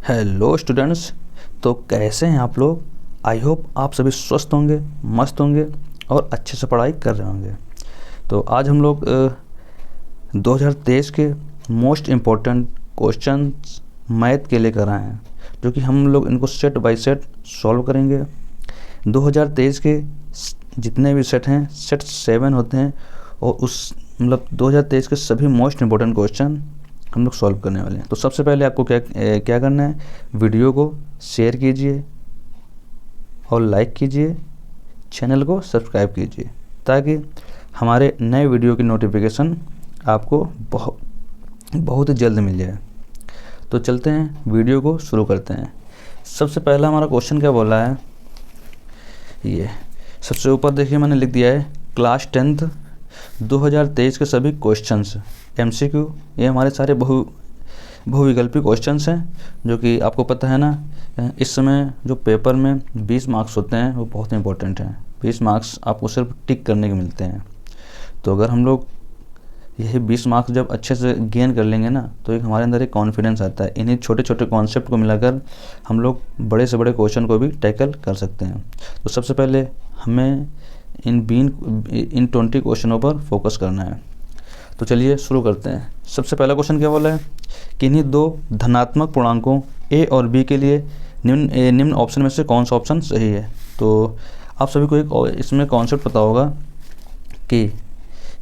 Hello students. तो कैसे हैं आप लोग। आई होप आप सभी स्वस्थ होंगे, मस्त होंगे और अच्छे से पढ़ाई कर रहे होंगे। तो आज हम लोग 2023 के मोस्ट इम्पोर्टेंट क्वेश्चंस मैथ के लेकर आए हैं, जो कि हम लोग इनको सेट बाय सेट सॉल्व करेंगे। 2023 के जितने भी सेट हैं, सेट 7 होते हैं और उस 2023 के सभी मोस्ट इम्पोर्टेंट क्वेश्चन हम लोग सॉल्व करने वाले हैं। तो सबसे पहले आपको क्या करना है, वीडियो को शेयर कीजिए और लाइक कीजिए, चैनल को सब्सक्राइब कीजिए ताकि हमारे नए वीडियो की नोटिफिकेशन आपको बहुत ही जल्द मिल जाए। तो चलते हैं, वीडियो को शुरू करते हैं। सबसे पहला हमारा क्वेश्चन क्या बोला है, ये सबसे ऊपर देखिए मैंने लिख दिया है क्लास 10th 2023 के सभी क्वेश्चंस MCQ। ये हमारे सारे बहुविकल्पी क्वेश्चंस हैं, जो कि आपको पता है ना, इस समय जो पेपर में 20 मार्क्स होते हैं वो बहुत इंपॉर्टेंट हैं। 20 मार्क्स आपको सिर्फ टिक करने के मिलते हैं। तो अगर हम लोग यही 20 मार्क्स जब अच्छे से गेन कर लेंगे ना, तो एक हमारे अंदर एक कॉन्फिडेंस आता है। इन्हीं छोटे छोटे कॉन्सेप्ट को मिलाकर हम लोग बड़े से बड़े क्वेश्चन को भी टैकल कर सकते हैं। तो सबसे पहले हमें इन 20 क्वेश्चनों पर फोकस करना है। तो चलिए शुरू करते हैं। सबसे पहला क्वेश्चन क्या बोला है कि इन्हीं दो धनात्मक पूर्णांकों A और B के लिए निम्न ऑप्शन में से कौन सा ऑप्शन सही है। तो आप सभी को एक इसमें कॉन्सेप्ट पता होगा कि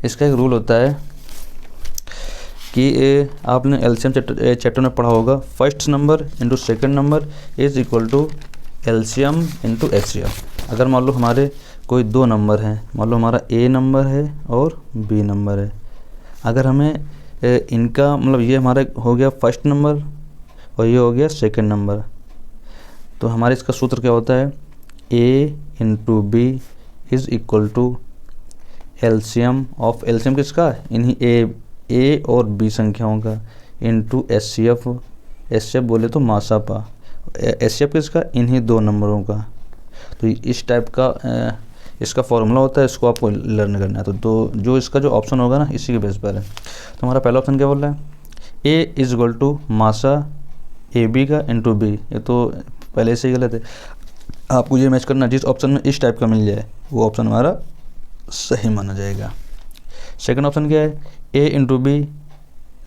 इसका एक रूल होता है कि आपने LCM चैप्टर में पढ़ा होगा, first number into second number is equal to LCM into HCF। अगर मान लो हमारे कोई दो नंबर हैं, मान लो हमारा A नंबर है और B नंबर है, अगर हमें इनका ये हमारा हो गया फर्स्ट नंबर और ये हो गया सेकंड नंबर, तो हमारे इसका सूत्र क्या होता है, A into B is equal to LCM of LCM किसका, इन्हीं A और B संख्याओं का इंटू HCF बोले तो मासापा, HCF किसका, इन्हीं दो नंबरों का। तो इस टाइप का इसका फॉर्मूला होता है, इसको आपको लर्न करना है। तो जो इसका जो ऑप्शन होगा ना, इसी के बेस पर है। तो हमारा पहला ऑप्शन क्या बोल रहा है, A इज इक्वल टू मासा AB का इंटू B। ये तो पहले से ही गलत है, आपको ये मैच करना, जिस ऑप्शन में इस टाइप का मिल जाए वो ऑप्शन हमारा सही माना जाएगा। सेकंड ऑप्शन क्या है, A इंटू B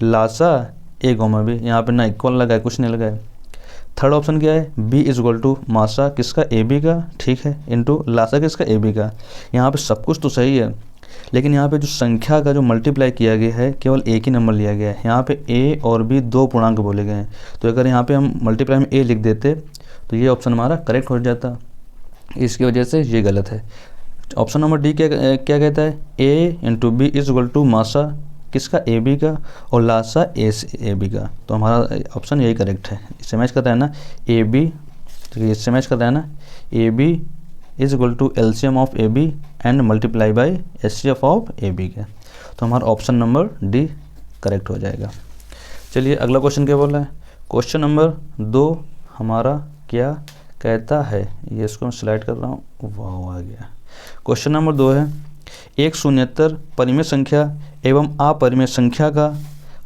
लासा A गोमा B, यहाँ पे ना इक्वल लगा है, कुछ नहीं लगा है। थर्ड ऑप्शन क्या है, B इज इक्वल टू मासा किसका, AB का, ठीक है, इंटू लासा किसका, AB का। यहाँ पे सब कुछ तो सही है, लेकिन यहाँ पे जो संख्या का जो मल्टीप्लाई किया गया है केवल एक ही नंबर लिया गया है। यहाँ पे A और B दो पूर्णांक बोले गए हैं, तो अगर यहाँ पे हम मल्टीप्लाई में A लिख देते तो ये ऑप्शन हमारा करेक्ट हो जाता। इसकी वजह से ये गलत है। ऑप्शन नंबर डी क्या कहता है, A into B is equal to मासा किसका, AB का, और लासा AB का। तो हमारा ऑप्शन यही करेक्ट है। इससे मैच कर रहा है ना AB, तो इससे मैच कर रहा है ना AB is equal to LCM of AB and multiply by HCF of AB के। तो हमारा ऑप्शन नंबर डी करेक्ट हो जाएगा। चलिए अगला क्वेश्चन क्या बोल रहा है, क्वेश्चन नंबर 2 हमारा क्या कहता है, ये इसको मैं स्लाइड कर रहा हूँ, वाह आ गया। क्वेश्चन नंबर 2 है, एक शून्येतर परिमेय संख्या एवं अपरिमेय संख्या का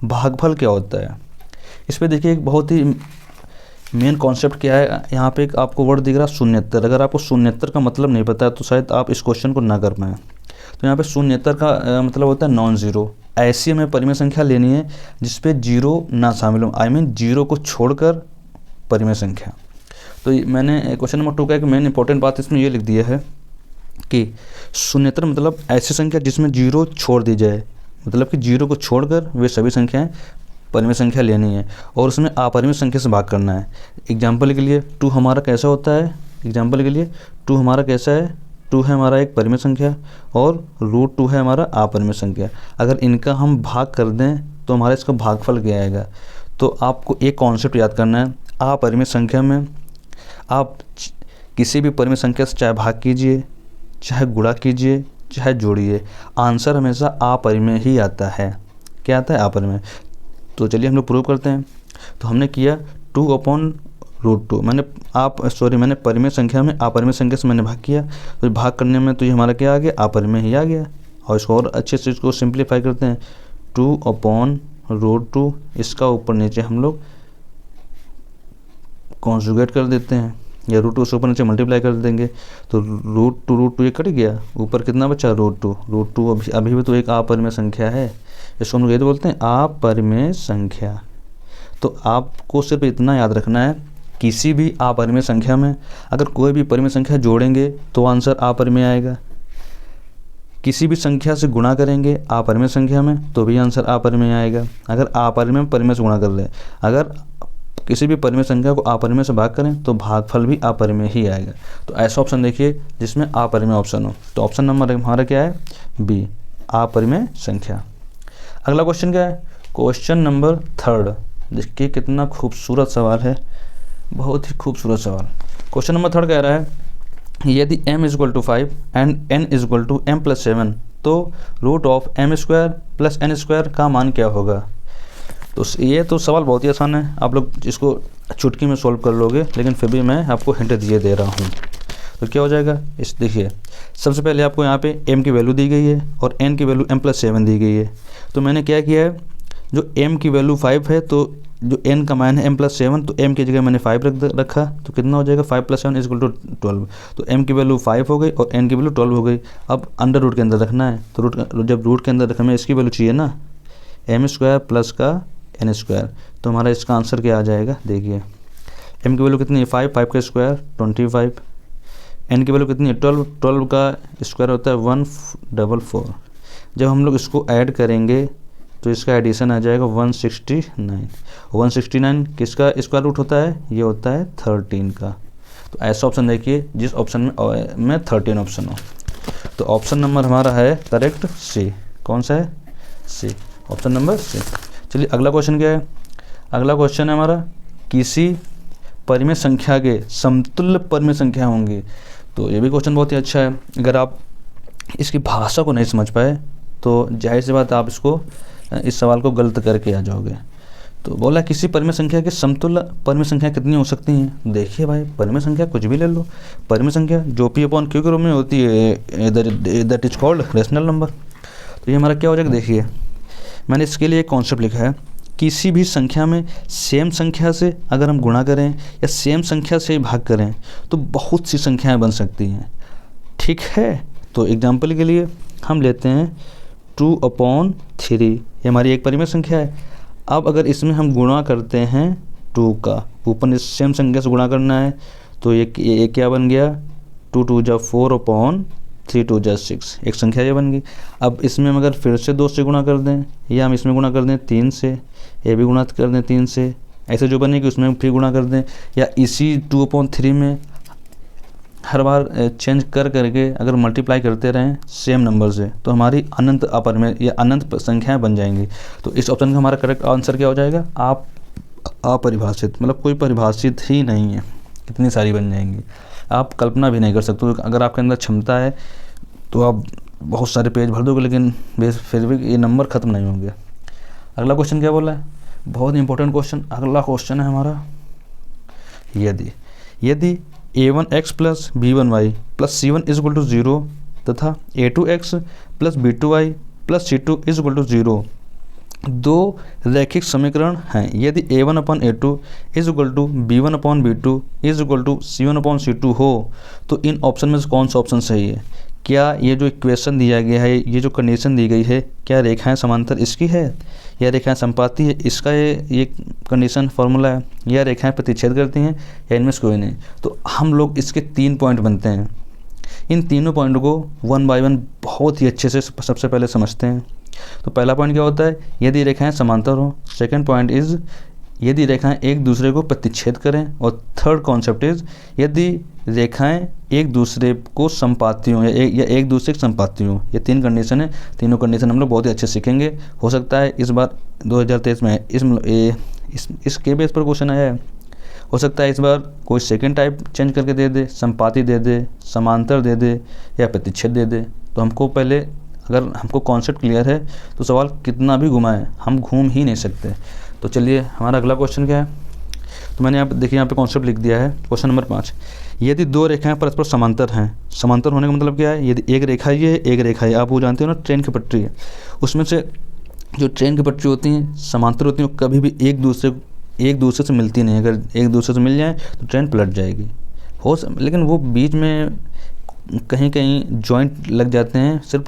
भागफल क्या होता है। इस पर देखिए एक बहुत ही मेन कॉन्सेप्ट क्या है, यहाँ पे एक आपको वर्ड दिख रहा है शून्येतर। अगर आपको शून्येतर का मतलब नहीं पता है तो शायद आप इस क्वेश्चन को ना कर पाएँ। तो यहाँ पे शून्येतर का मतलब होता है नॉन ज़ीरो। ऐसी हमें परिमेय संख्या लेनी है जिसपे जीरो ना शामिल हो, आई मीन जीरो को छोड़कर परिमेय संख्या। तो मैंने क्वेश्चन नंबर 2 का एक मेन इंपॉर्टेंट बात इसमें ये लिख दिया है कि शून्येतर मतलब ऐसी संख्या जिसमें जीरो छोड़ दी जाए, मतलब कि जीरो को छोड़कर वे सभी संख्याएं परिमेय संख्या लेनी है और उसमें अपरिमेय संख्या से भाग करना है। एग्जाम्पल के लिए 2 हमारा कैसा होता है, एग्जाम्पल के लिए 2 हमारा कैसा है, 2 है हमारा एक परिमेय संख्या और √2 है हमारा अपरिमेय संख्या। अगर इनका हम भाग कर दें तो हमारा इसका भागफल क्या आएगा। तो आपको एक कॉन्सेप्ट याद करना है, अपरिमेय संख्या में आप किसी भी परिमेय संख्या से चाहे भाग कीजिए, चाहे गुणा कीजिए, चाहे जोड़िए, आंसर हमेशा अपरिमेय ही आता है। क्या आता है, अपरिमेय। तो चलिए हम लोग प्रूव करते हैं। तो हमने किया 2/√2, मैंने परिमेय संख्या में अपरिमेय संख्या से मैंने भाग किया, तो भाग करने में तो ये हमारा क्या आ गया, अपरिमेय ही आ गया। और इसको और अच्छे से इसको सिंप्लीफाई करते हैं, 2/√2, इसका ऊपर नीचे हम लोग कॉन्जुगेट कर देते हैं या रूट 2 से ऊपर नीचे मल्टीप्लाई कर देंगे तो रूट टू ये कट गया, ऊपर कितना बचा रूट टू अभी भी तो एक अपरिमेय संख्या है, इसको हम लोग ये तो बोलते हैं अपरिमेय संख्या। तो आपको सिर्फ इतना याद रखना है, किसी भी अपरिमेय संख्या में अगर कोई भी परिमेय संख्या जोड़ेंगे तो आंसर अपरिमेय आएगा, किसी भी संख्या से गुणा करेंगे अपरिमेय संख्या में तो भी आंसर अपरिमेय आएगा। अगर अपरिमेय में परिमेय से गुणा कर ले, अगर किसी भी परिमेय संख्या को अपरिमेय से भाग करें तो भागफल भी अपरिमेय ही आएगा। तो ऐसा ऑप्शन देखिए जिसमें अपरिमेय ऑप्शन हो। तो ऑप्शन नंबर हमारा क्या है, बी, अपरिमेय संख्या। अगला क्वेश्चन क्या है, क्वेश्चन नंबर 3। देखिए कितना खूबसूरत सवाल है, बहुत ही खूबसूरत सवाल। क्वेश्चन नंबर 3 कह रहा है यदि m = 5 एंड n = m+7 तो √m² + n² का मान क्या होगा। तो ये तो सवाल बहुत ही आसान है, आप लोग इसको चुटकी में सॉल्व कर लोगे, लेकिन फिर भी मैं आपको हिंट दे रहा हूँ। तो क्या हो जाएगा, इस देखिए सबसे पहले आपको यहाँ पे m की वैल्यू दी गई है और n की वैल्यू m+7 दी गई है। तो मैंने क्या किया है, जो m की वैल्यू 5 है तो जो n का मान है m+7, तो m की जगह मैंने 5 रखा, तो कितना हो जाएगा 5 + 7 = 12। तो m की वैल्यू 5 हो गई और n की वैल्यू 12 हो गई। अब अंडर रूट के अंदर रखना है, तो जब रूट के अंदर हमें इसकी वैल्यू चाहिए ना, m² प्लस का n², तो हमारा इसका आंसर क्या आ जाएगा, देखिए m की वैल्यू कितनी है 5, 5 का स्क्वायर 25, n की वैल्यू कितनी है 12, 12 का स्क्वायर होता है 144। जब हम लोग इसको ऐड करेंगे तो इसका एडिशन आ जाएगा 169। 169 किसका स्क्वायर रूट होता है, ये होता है 13 का। तो ऐसा ऑप्शन देखिए जिस ऑप्शन में 13 ऑप्शन हो। तो ऑप्शन नंबर हमारा है करेक्ट सी। कौन सा है, सी, ऑप्शन नंबर सी। चलिए अगला क्वेश्चन क्या है, अगला क्वेश्चन है हमारा किसी परिमेय संख्या के समतुल्य परिमेय संख्या होंगी। तो ये भी क्वेश्चन बहुत ही अच्छा है। अगर आप इसकी भाषा को नहीं समझ पाए तो जाहिर सी बात आप इस सवाल को गलत करके आ जाओगे। तो बोला किसी परिमेय संख्या के समतुल्य परिमेय संख्या कितनी हो सकती हैं। देखिए भाई परिमेय संख्या कुछ भी ले लो, परिमेय संख्या जो P/Q के रूप में होती है that is called rational number. तो ये हमारा क्या हो जाएगा, देखिए मैंने इसके लिए एक कॉन्सेप्ट लिखा है, किसी भी संख्या में सेम संख्या से अगर हम गुणा करें या सेम संख्या से भाग करें तो बहुत सी संख्याएं बन सकती हैं, ठीक है। तो एग्जाम्पल के लिए हम लेते हैं 2/3, ये हमारी एक परिमेय संख्या है। अब अगर इसमें हम गुणा करते हैं 2 का, ऊपर इस सेम संख्या से गुणा करना है, तो ये क्या बन गया 2 × 2 = 4/3, 3 × 2 = 6, एक संख्या ये बन गई। अब इसमें हम अगर फिर से 2 से गुणा कर दें या हम इसमें गुणा कर दें 3 से, ये भी गुणा कर दें 3 से, ऐसे जो बनेगी उसमें फिर गुणा कर दें, या इसी 2/3 में हर बार चेंज करके अगर मल्टीप्लाई करते रहें सेम नंबर से तो हमारी अनंत अपरिमेय या अनंत संख्याएं बन जाएंगी। तो इस ऑप्शन का हमारा करेक्ट आंसर क्या हो जाएगा, अपरिभाषित, मतलब कोई परिभाषित ही नहीं है, कितनी सारी बन जाएंगी, आप कल्पना भी नहीं कर सकते। अगर आपके अंदर क्षमता है तो आप बहुत सारे पेज भर दोगे, लेकिन फिर भी ये नंबर ख़त्म नहीं होंगे। अगला क्वेश्चन क्या बोला है, बहुत इंपॉर्टेंट क्वेश्चन। अगला क्वेश्चन है हमारा यदि a1x + b1y + c1 = 0 तथा a2x + b2y + c2 = 0 दो रैखिक समीकरण हैं। यदि a1/a2 = b1/b2 = c1/c2 हो तो इन ऑप्शन में से कौन सा ऑप्शन सही है। क्या ये जो इक्वेशन दिया गया है, ये जो कंडीशन दी गई है, क्या रेखाएं समांतर इसकी है या रेखाएं संपाती है, इसका ये कंडीशन फार्मूला है, या रेखाएं प्रतिच्छेद करती हैं या इनमें से कोई नहीं। तो हम लोग इसके 3 पॉइंट बनते हैं, इन तीनों पॉइंट को 1 बाय 1 बहुत ही अच्छे से सबसे पहले समझते हैं। तो पहला पॉइंट क्या होता है, यदि रेखाएं समांतर हो। सेकेंड पॉइंट इज़ यदि रेखाएं एक दूसरे को प्रतिच्छेद करें। और थर्ड कॉन्सेप्ट इज़ यदि रेखाएं एक दूसरे को संपाती हों या एक दूसरे की संपाती हों। ये 3 कंडीशन है, तीनों कंडीशन हम लोग बहुत ही अच्छे सीखेंगे। हो सकता है इस बार 2023 में इसके बेस पर क्वेश्चन आया है, हो सकता है इस बार कोई सेकेंड टाइप चेंज करके दे दे, संपाती दे दे, समांतर दे दे या प्रतिच्छेद दे दे। तो हमको पहले अगर हमको कॉन्सेप्ट क्लियर है तो सवाल कितना भी घुमाए हम घूम ही नहीं सकते। तो चलिए हमारा अगला क्वेश्चन क्या है, तो मैंने यहाँ पे देखिए, यहाँ पे कॉन्सेप्ट लिख दिया है। क्वेश्चन नंबर 5, यदि 2 रेखाएं परस्पर समांतर हैं। समांतर होने का मतलब क्या है, यदि एक रेखा ये है, एक रेखा है, आप वो जानते हो ना ट्रेन की पटरी है, उसमें से जो ट्रेन की पटरी होती हैं समांतर होती हैं, कभी भी एक दूसरे एक दूसरे से मिलती नहीं, अगर एक दूसरे से मिल जाए तो ट्रेन पलट जाएगी। लेकिन वो बीच में कहीं कहीं जॉइंट लग जाते हैं सिर्फ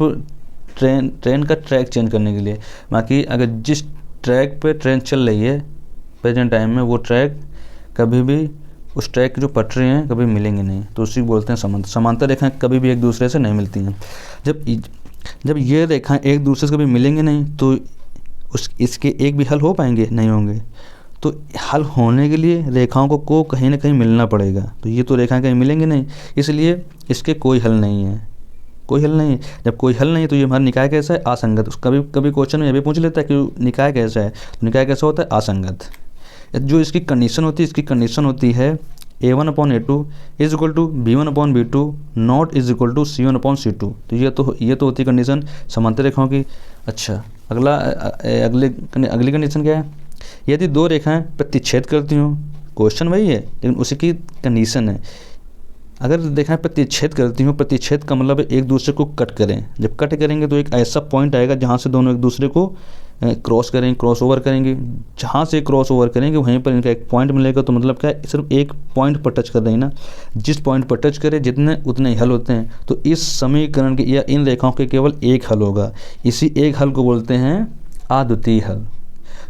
ट्रेन का ट्रैक चेंज करने के लिए। बाकी अगर जिस ट्रैक पे ट्रेन चल रही है प्रेजेंट टाइम में, वो ट्रैक कभी भी उस ट्रैक की जो पटरी हैं कभी मिलेंगी नहीं, तो उसी को बोलते हैं समांतर। समांतर रेखाएं कभी भी एक दूसरे से नहीं मिलती हैं। जब ये रेखाएं एक दूसरे से कभी मिलेंगी नहीं तो इसके एक भी हल हो पाएंगे, नहीं होंगे। तो हल होने के लिए रेखाओं को कहीं ना कहीं मिलना पड़ेगा, तो ये तो रेखाएं कहीं मिलेंगी नहीं, इसलिए इसके कोई हल नहीं है, कोई हल नहीं है। जब कोई हल नहीं है तो ये हमारा निकाय कैसा है, असंगत। कभी कभी क्वेश्चन में ये भी पूछ लेता है कि निकाय कैसा है, तो निकाय कैसा होता है, असंगत। जो इसकी कंडीशन होती है, इसकी कंडीशन होती है A1/A2 is equal to B1/B2 not is equal to C1/C2। तो ये तो होती है कंडीशन समांतर रेखाओं की। अच्छा, अगली कंडीशन क्या है, यदि दो रेखाएं प्रतिच्छेद करती हों, क्वेश्चन वही है लेकिन उसी की कंडीशन है। अगर रेखाएं प्रतिच्छेद करती हों, प्रतिच्छेद का मतलब एक दूसरे को कट करें। जब कट करेंगे तो एक ऐसा पॉइंट आएगा जहाँ से दोनों एक दूसरे को क्रॉस ओवर करेंगे। जहाँ से क्रॉस ओवर करेंगे वहीं पर इनका एक पॉइंट मिलेगा। तो मतलब क्या है, सिर्फ एक पॉइंट पर टच कर रही है ना, जिस पॉइंट पर टच करे जितने उतने ही हल होते हैं। तो इस समीकरण के या इन रेखाओं के केवल एक हल होगा, इसी एक हल को बोलते हैं अद्वितीय हल।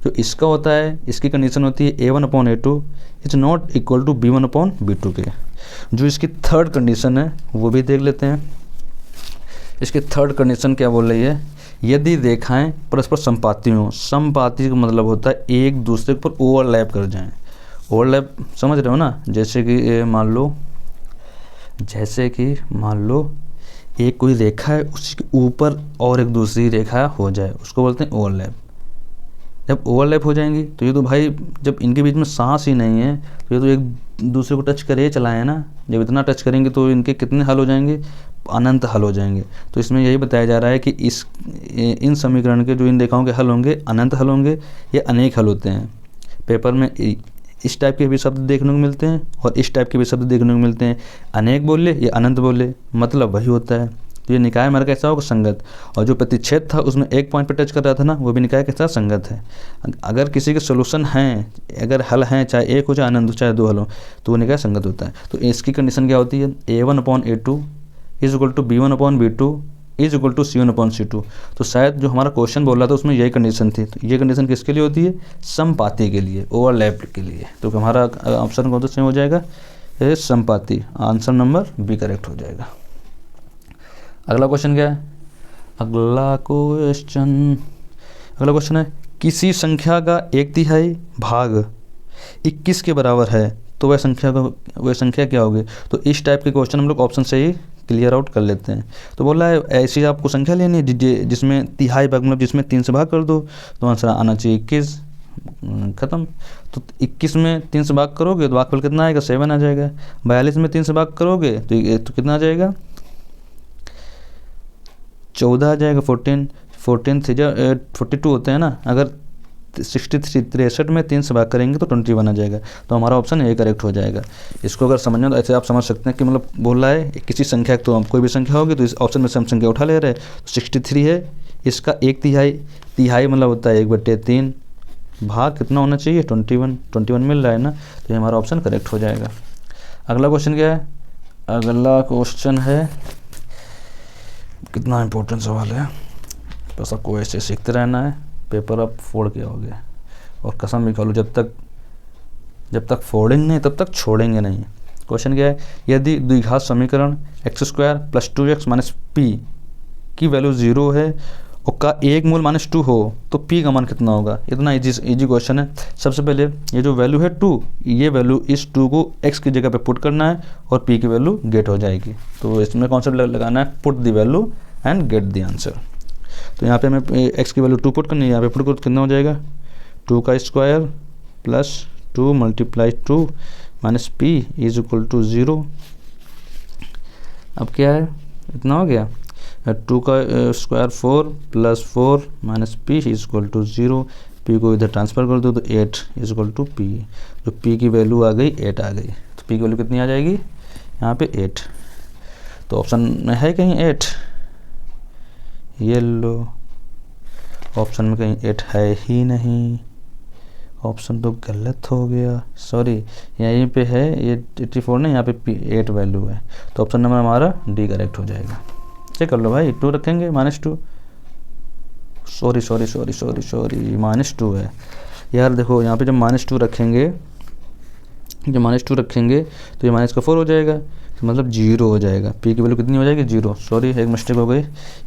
जो इसका होता है, इसकी कंडीशन होती है A1/A2 is not equal to B1/B2 के। जो इसकी थर्ड कंडीशन है वो भी देख लेते हैं। इसकी थर्ड कंडीशन क्या बोल रही है, यदि रेखाएं परस्पर संपाती हों। संपाती का मतलब होता है एक दूसरे पर ओवरलैप कर जाएं। ओवरलैप समझ रहे हो ना, जैसे कि मान लो एक कोई रेखा है, उसके ऊपर और एक दूसरी रेखा हो जाए, उसको बोलते हैं ओवरलैप। जब ओवरलैप हो जाएंगी तो ये तो भाई, जब इनके बीच में सांस ही नहीं है तो ये तो एक दूसरे को टच करे चला है ना। जब इतना टच करेंगे तो इनके कितने हल हो जाएंगे, अनंत हल हो जाएंगे। तो इसमें यही बताया जा रहा है कि इन समीकरण के जो इन रेखाओं के हल होंगे, अनंत हल होंगे या अनेक हल होते हैं। पेपर में इस टाइप के भी शब्द देखने को मिलते हैं और इस टाइप के भी शब्द देखने को मिलते हैं। अनेक बोले या अनंत बोले, मतलब वही होता है। तो ये निकाय हमारा कैसा होगा, संगत। और जो प्रतिच्छेद था उसमें एक पॉइंट पर टच कर रहा था ना, वो भी निकाय कैसा, संगत है। अगर किसी के सोल्यूशन हैं, अगर हल हैं, चाहे एक हो चाहे अनंत हो चाहे दो हल हो, तो वो निकाय संगत होता है। तो इसकी कंडीशन क्या होती है, A1/A2 is equal to B1/B2 is equal to C1/C2। तो शायद जो हमारा क्वेश्चन बोल रहा था उसमें यही कंडीशन थी। तो ये कंडीशन किसके लिए होती है, समपाती के लिए, ओवरलैप के लिए। तो हमारा ऑप्शन कौन सा सही हो जाएगा, समपाती। आंसर नंबर बी करेक्ट हो जाएगा। अगला क्वेश्चन क्या है, अगला क्वेश्चन है किसी संख्या का 1/3 भाग 21 के बराबर है तो वह संख्या क्या होगी। तो इस टाइप के क्वेश्चन हम लोग ऑप्शन से ही क्लियर आउट कर लेते हैं। तो बोला है ऐसी आपको संख्या लेनी है जिसमें तिहाई भाग, मतलब जिसमें 3 से भाग कर दो, तो आंसर आना चाहिए 21। खत्म। तो 21 में 3 से भाग करोगे तो भागफल कितना आएगा, 7 आ जाएगा। 42 में 3 से भाग करोगे तो कितना आ जाएगा, 14 आ जाएगा। 14 42 होते हैं ना, अगर 63 में 3 से भाग करेंगे तो 21 आ जाएगा। तो हमारा ऑप्शन ए करेक्ट हो जाएगा। इसको अगर समझना तो ऐसे आप समझ सकते हैं कि मतलब बोल रहा है किसी संख्या, तो हम कोई भी संख्या होगी तो इस ऑप्शन में से हम संख्या उठा ले रहे हैं। तो 63 है, इसका 1/3 मतलब होता है 1/3, भाग कितना होना चाहिए, 21 मिल रहा है ना, तो ये हमारा ऑप्शन करेक्ट हो जाएगा। अगला क्वेश्चन क्या है, अगला क्वेश्चन है, कितना इम्पोर्टेंट सवाल है, बस आपको ऐसे सीखते रहना है, पेपर आप फोड़ के आओगे। और कसम भी खा लो, जब तक फोड़ेंगे नहीं तब तक छोड़ेंगे नहीं। क्वेश्चन क्या है, यदि द्विघात समीकरण x² + 2x - p की वैल्यू 0 है और का एक मूल -2 हो तो p का मान कितना होगा। इतना इजी क्वेश्चन है। सबसे पहले ये जो वैल्यू है 2, ये वैल्यू इस 2 को x की जगह पे पुट करना है और p की वैल्यू गेट हो जाएगी। तो इसमें कॉन्सेप्ट लगाना है, put the value and get the answer. तो यहाँ पे हमें x की वैल्यू 2 पुट करनी है, यहाँ पे पुट करो तो कितना हो जाएगा, 2 का square plus 2 × 2 - p is equal to 0। अब क्या है, इतना हो गया, 2 का square 4 + 4 - p is equal to 0। p को इधर ट्रांसफ़र कर दो तो 8 इज इक्वल टू p। जो p की वैल्यू आ गई 8 आ गई। तो p की वैल्यू कितनी आ जाएगी, यहाँ पे 8। तो ऑप्शन में है कहीं 8, ये लो, ऑप्शन में कहीं 8 है ही नहीं। ऑप्शन तो गलत हो गया, सॉरी यहीं पे है 84 नहीं, यहाँ पे 8 वैल्यू है, तो ऑप्शन नंबर हमारा डी करेक्ट हो जाएगा। चेक कर लो भाई, 2 रखेंगे -2, सॉरी -2 है यार। देखो यहाँ पे जब -2 रखेंगे, जब -2 रखेंगे तो ये -4 हो जाएगा, तो मतलब 0 हो जाएगा। पी की वैल्यू कितनी हो जाएगी? 0। सॉरी एक मिस्टेक हो गई,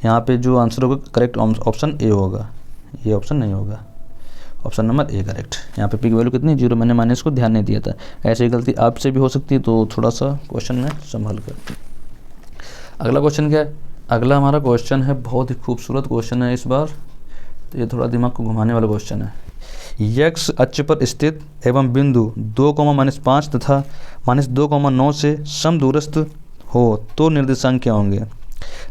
यहाँ पे जो आंसर होगा करेक्ट ऑप्शन ए होगा, ये ऑप्शन नहीं होगा, ऑप्शन नंबर ए करेक्ट। यहाँ पे पी की वैल्यू कितनी? 0, मैंने माइनस को ध्यान नहीं दिया था। ऐसी गलती आपसे भी हो सकती है, तो थोड़ा सा क्वेश्चन में संभल कर। अगला क्वेश्चन क्या है? अगला हमारा क्वेश्चन है, बहुत ही खूबसूरत क्वेश्चन है इस बार, तो ये थोड़ा दिमाग को घुमाने वाला क्वेश्चन है। यक्स अक्ष पर स्थित एवं बिंदु 2, -5 तथा -2, 9 से समदूरस्थ हो तो निर्देशांक क्या होंगे?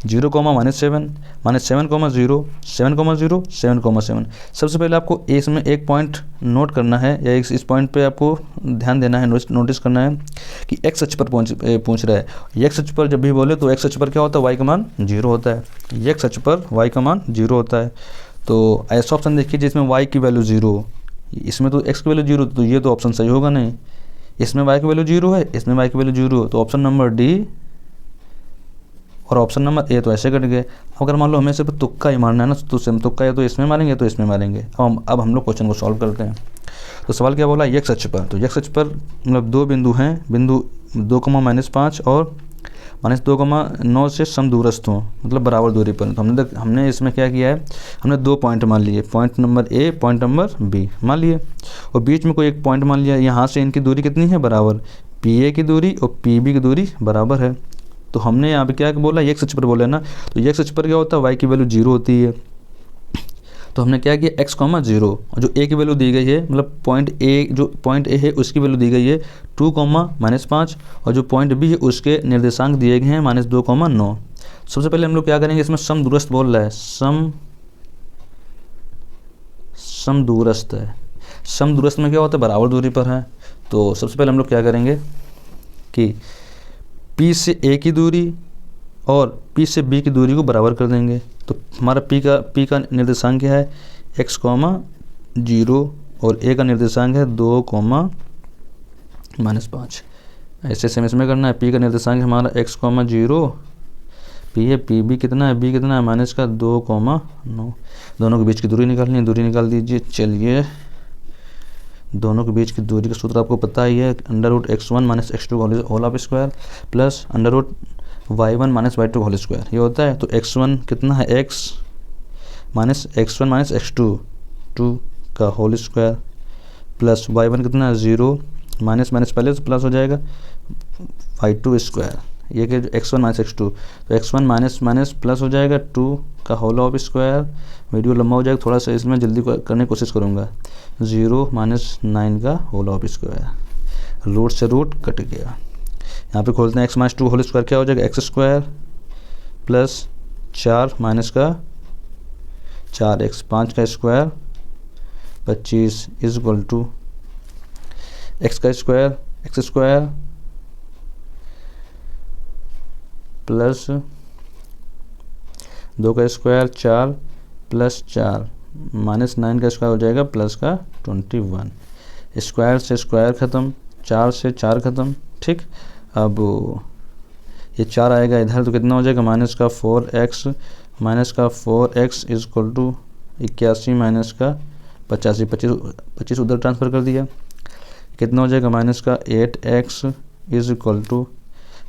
0, -7, -7, 0, 7, 7। सबसे पहले आपको इसमें एक पॉइंट नोट करना है, या इस पॉइंट पे आपको ध्यान देना है, नोटिस करना है कि एक्स अक्ष पर पूछ रहा है। एक्स अक्ष पर जब भी बोले तो एक्स अक्ष पर क्या होता है? वाई का मान 0 होता है। एक्स अक्ष पर वाई का मान 0 होता है, तो ऐसा ऑप्शन देखिए जिसमें y की वैल्यू 0, इसमें तो x की वैल्यू 0, तो ये तो ऑप्शन सही होगा नहीं। इसमें y की वैल्यू 0 है, इसमें y की वैल्यू 0, तो ऑप्शन नंबर डी और ऑप्शन नंबर ए तो ऐसे कट गए। अगर मान लो हमें सिर्फ तुक्का ही मारना है ना, तो तुक्का या तो इसमें मारेंगे तो इसमें मारेंगे। अब हम लोग क्वेश्चन को सॉल्व करते हैं। तो सवाल क्या बोला? एक्स अक्ष पर, तो एक्स अक्ष पर मतलब 2 बिंदु हैं, बिंदु 2, -5 और -2, 9 से समदूरस्थ हों, मतलब बराबर दूरी पर। तो हमने इसमें क्या किया है? हमने 2 पॉइंट मान लिए, point number A, point number B मान लिए, और बीच में कोई एक पॉइंट मान लिया। यहाँ से इनकी दूरी कितनी है? बराबर। पी ए की दूरी और पी बी की दूरी बराबर है। तो हमने यहाँ पे क्या बोला? एक्स अक्ष पर बोला ना, तो एक्स अक्ष पर क्या होता है? वाई की वैल्यू 0 होती है, तो हमने क्या किया? x, 0, और जो a की वैल्यू दी गई है, मतलब पॉइंट ए है उसकी वैल्यू दी गई है 2, -5, और जो पॉइंट बी है उसके निर्देशांक दिए गए हैं -2, 9। सबसे पहले हम लोग क्या करेंगे? इसमें समदूरस्थ बोल रहा है, समदूरस्थ है। समदूरस्थ में क्या होता है? बराबर दूरी पर है। तो सबसे पहले हम लोग क्या करेंगे कि P से A की दूरी और P से B की दूरी को बराबर कर देंगे। तो हमारा P का निर्देशांक क्या है? x, 0, और A का निर्देशांक है 2, -5। ऐसे सेम इसमें करना है। P का निर्देशांक है हमारा x, 0, P है, PB कितना है? B कितना है? -2, 9। दोनों के बीच की दूरी निकालनी है, दूरी निकाल दीजिए। चलिए, दोनों के बीच की दूरी का सूत्र आपको पता ही है, √x1 - x2 whole of square plus √y1 - y2 whole square, ये होता है। तो x1 कितना है? x -x1 - x2 2 का होल स्क्वायर प्लस y1 कितना है? 0, माइनस पहले तो प्लस हो जाएगा, y2 स्क्वायर। ये कि x1 - x2, तो x1 माइनस प्लस हो जाएगा 2 का होल ऑफ स्क्वायर। वीडियो लंबा हो जाएगा, थोड़ा सा इसमें जल्दी करने की कोशिश करूँगा। 0 - 9 का होल ऑफ स्क्वायर, रूट से रूट कट गया। यहाँ पे खोलते हैं, x - 2 होल स्क्वायर क्या हो जाएगा? x स्क्वायर प्लस 4 माइनस का 4x, 5 का square 25 is equal to x का स्क्वायर, x स्क्वायर प्लस 2 का स्क्वायर 4 प्लस 4 -9 का स्क्वायर हो जाएगा प्लस का 21। स्क्वायर से स्क्वायर ख़त्म, 4 से 4 ख़त्म, ठीक। अब ये 4 आएगा इधर तो कितना हो जाएगा? माइनस का 4x is equal to 81 minus का 85, 25 उधर ट्रांसफ़र कर दिया, कितना हो जाएगा? माइनस का 8x इज इक्वल टू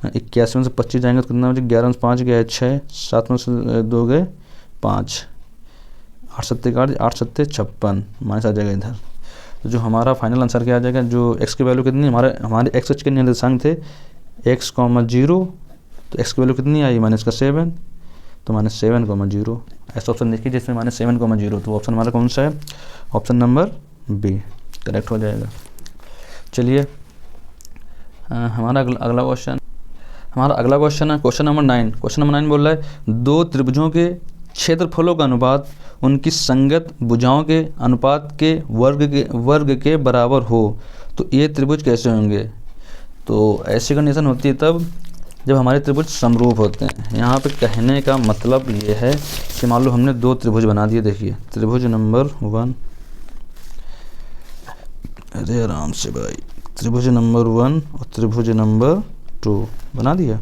81 में से 25 जाएंगे तो कितना हो जाएगा? 11 में से 5 गए 6, 7 में से 2 गए 5, 8 सत्ते 56 माइनस आ जाएगा इधर। तो जो हमारा फाइनल आंसर क्या आ जाएगा? जो x की वैल्यू कितनी, हमारे x अक्ष के निर्देशांक थे x, 0, तो x की वैल्यू कितनी आई? माइनस का 7, तो -7, 0। ऐसा ऑप्शन देखिए जिसमें -7, 0, तो ऑप्शन हमारा कौन सा है? ऑप्शन नंबर बी करेक्ट हो जाएगा। चलिए हमारा अगला क्वेश्चन है क्वेश्चन नंबर 9। क्वेश्चन नंबर 9 बोल रहा है 2 त्रिभुजों के क्षेत्रफलों का अनुपात उनकी संगत भुजाओं के अनुपात के वर्ग के बराबर हो तो ये त्रिभुज कैसे होंगे? तो ऐसी कंडीशन होती है तब जब हमारे त्रिभुज समरूप होते हैं। यहाँ पे कहने का मतलब ये है कि मान लो हमने 2 त्रिभुज बना दिए। देखिए त्रिभुज नंबर 1, अरे आराम से भाई, त्रिभुज नंबर 1 और त्रिभुज नंबर 2 बना दिया।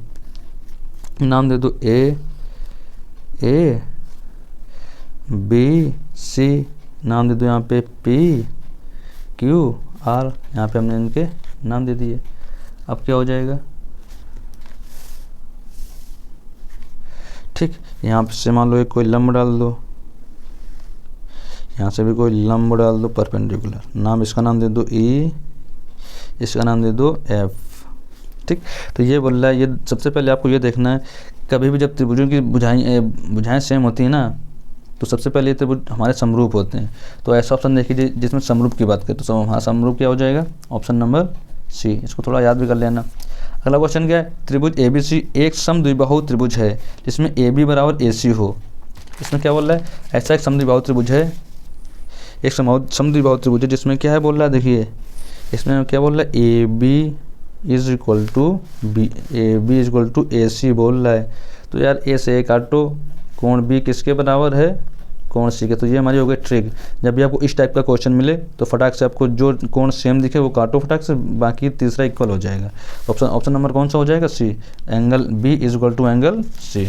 नाम दे दो ए बी सी, नाम दे दो यहाँ पे पी क्यू आर, यहाँ पे हमने इनके नाम दे दिए। अब क्या हो जाएगा, ठीक, यहाँ से मान लो एक कोई लंब डाल दो, यहाँ से भी कोई लंब डाल दो परपेंडिकुलर, नाम इसका नाम दे दो ई, इसका नाम दे दो एफ। ठीक, तो ये बोल रहा है, ये सबसे पहले आपको ये देखना है, कभी भी जब त्रिभुजों की भुजाएं सेम होती हैं ना, तो सबसे पहले त्रिभुज हमारे समरूप होते हैं। तो ऐसा ऑप्शन देखिए जिसमें समरूप की बात करें, तो हमारा समरूप क्या हो जाएगा, ऑप्शन नंबर सी। इसको थोड़ा याद भी कर लेना। अगला क्वेश्चन क्या है, त्रिभुज ए बी सी एक समद्विबाहु त्रिभुज है जिसमें ए बी बराबर ए सी हो। इसमें क्या बोल रहा है, ऐसा एक समद्विबाहु त्रिभुज है, एक समद्विबाहु त्रिभुज है जिसमें क्या है बोल रहा है, देखिए इसमें क्या बोल रहा है, A B is equal to B, A B is equal to A C बोल रहा है। तो यार ए से ए काटो, कोण बी किसके बराबर है, कोण सी के। तो ये हमारी हो गई ट्रिक, जब भी आपको इस टाइप का क्वेश्चन मिले तो फटाक से आपको जो कोण सेम दिखे वो काटो फटाक से, बाकी तीसरा इक्वल हो जाएगा। ऑप्शन नंबर कौन सा हो जाएगा, C, angle B is equal to angle C.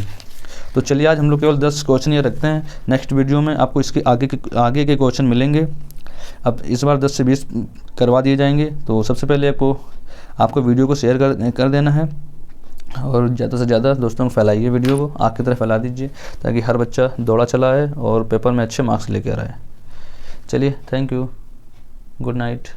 तो चलिए आज हम लोग केवल 10 क्वेश्चन ये रखते हैं, नेक्स्ट वीडियो में आपको इसके आगे के क्वेश्चन मिलेंगे। अब इस बार 10 से 20 करवा दिए जाएंगे। तो सबसे पहले आपको वीडियो को शेयर कर देना है, और ज़्यादा से ज़्यादा दोस्तों को फैलाइए, वीडियो को आग की तरह फैला दीजिए, ताकि हर बच्चा दौड़ा चला है और पेपर में अच्छे मार्क्स लेकर आए। चलिए, थैंक यू, गुड नाइट।